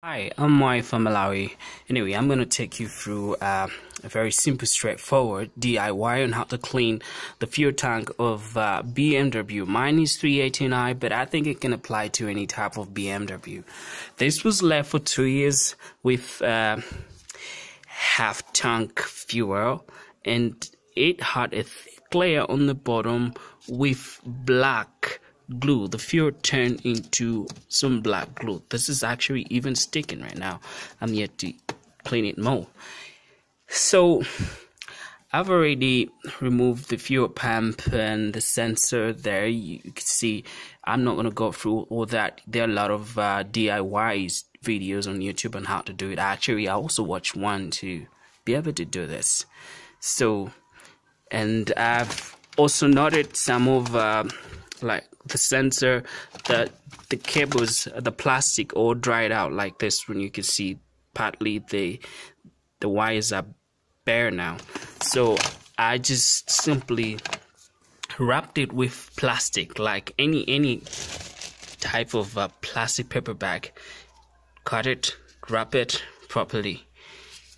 Hi, I'm Mai from Malawi. Anyway, I'm going to take you through a very simple, straightforward DIY on how to clean the fuel tank of BMW. Mine is 389, but I think it can apply to any type of BMW. This was left for 2 years with half tank fuel, and it had a thick layer on the bottom with black glue. The fuel turned into some black glue. This is actually even sticking right now. I'm yet to clean it more. So I've already removed the fuel pump and the sensor there. You can see I'm not going to go through all that. There are a lot of DIY videos on YouTube on how to do it. Actually, I also watched one to be able to do this. So, and I've also noted some of like the sensor, the cables, the plastic all dried out like this. When you can see partly the wires are bare now. So I just simply wrapped it with plastic, like any type of plastic paper bag. Cut it, wrap it properly,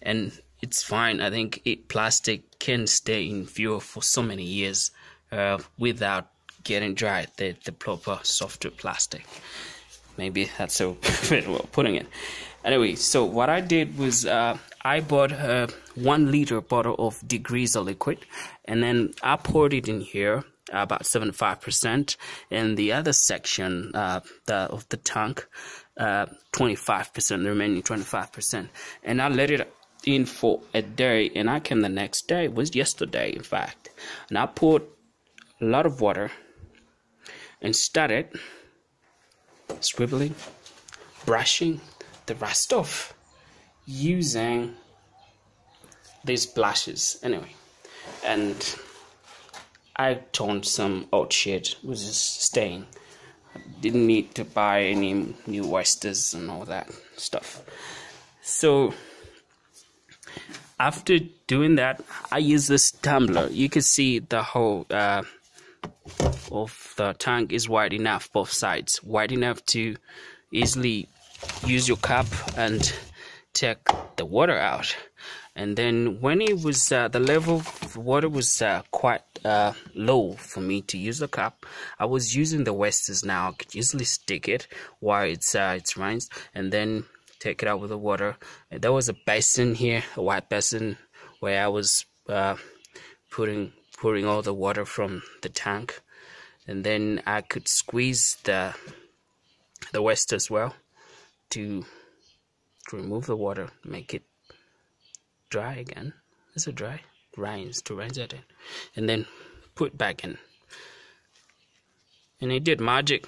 and it's fine. I think plastic can stay in fuel for so many years without getting dry. The proper softer plastic. Maybe that's a better way of putting it. Anyway, so what I did was I bought a 1 liter bottle of degreaser liquid, and then I poured it in here about 75%, and the other section of the tank 25%, the remaining 25%, and I let it in for a day, and I came the next day. It was yesterday, in fact, and I poured a lot of water and started scribbling, brushing the rust off using these brushes. Anyway, and I toned some old shit was just staying. I didn't need to buy any new wasters and all that stuff. So after doing that, I use this tumbler. You can see the whole of the tank is wide enough, both sides wide enough to easily use your cup and take the water out. And then when it was the level of water was quite low for me to use the cup, I was using the wasters. Now I could easily stick it while it's rinsed, and then take it out with the water. And there was a basin here, a white basin, where I was pouring all the water from the tank, and then I could squeeze the waste as well to remove the water, make it dry again. Is it dry? To rinse it in, and then put back in. And it did magic.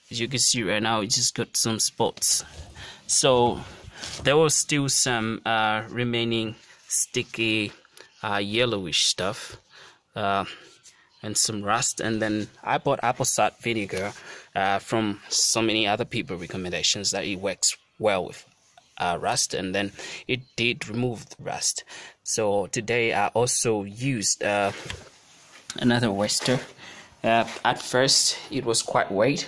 As you can see right now, it just got some spots. So there was still some remaining sticky yellowish stuff and some rust. And then I bought apple cider vinegar from so many other people recommendations that it works well with rust, and then it did remove the rust. So today I also used another waster. At first it was quite wet.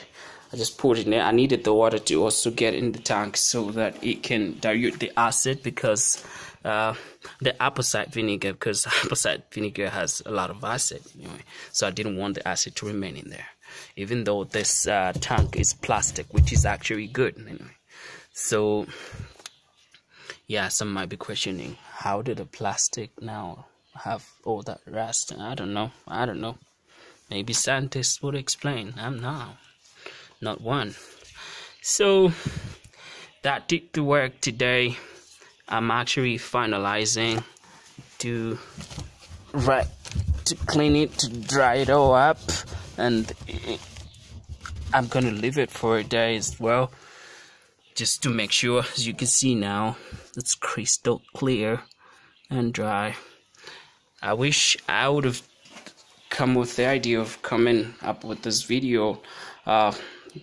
I just poured it in there. I needed the water to also get in the tank so that it can dilute the acid, because the apple cider vinegar, because apple cider vinegar has a lot of acid anyway. So I didn't want the acid to remain in there, even though this tank is plastic, which is actually good anyway. So yeah, some might be questioning, how did the plastic now have all that rust? I don't know. Maybe scientists would explain. I'm not one. So that did the work today. I'm actually finalizing to clean it, to dry it all up, and I'm gonna leave it for a day as well, just to make sure. As you can see now, it's crystal clear and dry. I wish I would have come with the idea of coming up with this video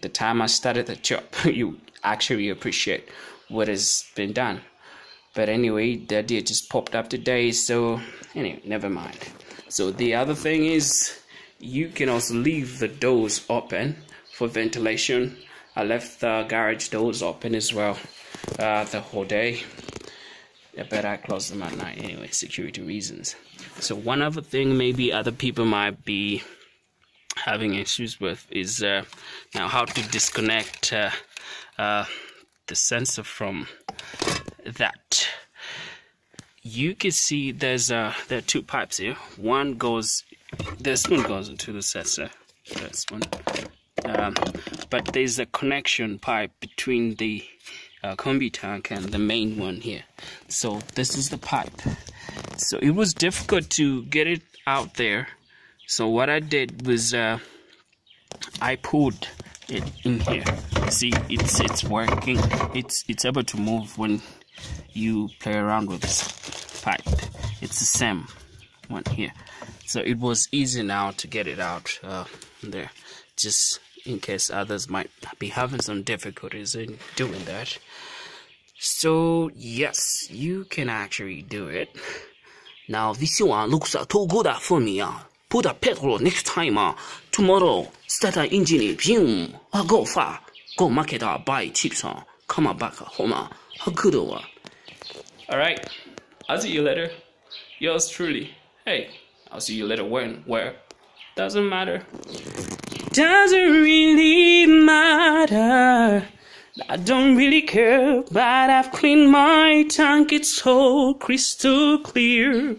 the time I started the job. You actually appreciate what has been done. But anyway, the idea just popped up today, so anyway, never mind. So the other thing is, you can also leave the doors open for ventilation. I left the garage doors open as well. the whole day. I bet I close them at night anyway, security reasons. So one other thing maybe other people might be having issues with is now how to disconnect the sensor from that. You can see there are two pipes here. This one goes into the sensor, this one, but there's a connection pipe between the combi tank and the main one here. So this is the pipe. So it was difficult to get it out there. So what I did was I pulled it in here. See, it's working. It's able to move when you play around with this pipe. It's the same one here. So it was easy now to get it out there, just in case others might be having some difficulties in doing that. So yes, you can actually do it. Now this one looks too good for me. Put a petrol next time. Tomorrow start an engine. Boom. Go far. Go market. Buy chips. Come back home. How good one. Alright. I'll see you later. Yours truly. Hey, I'll see you later. When? Where? Doesn't matter. Doesn't really matter. I don't really care, but I've cleaned my tank. It's so crystal clear.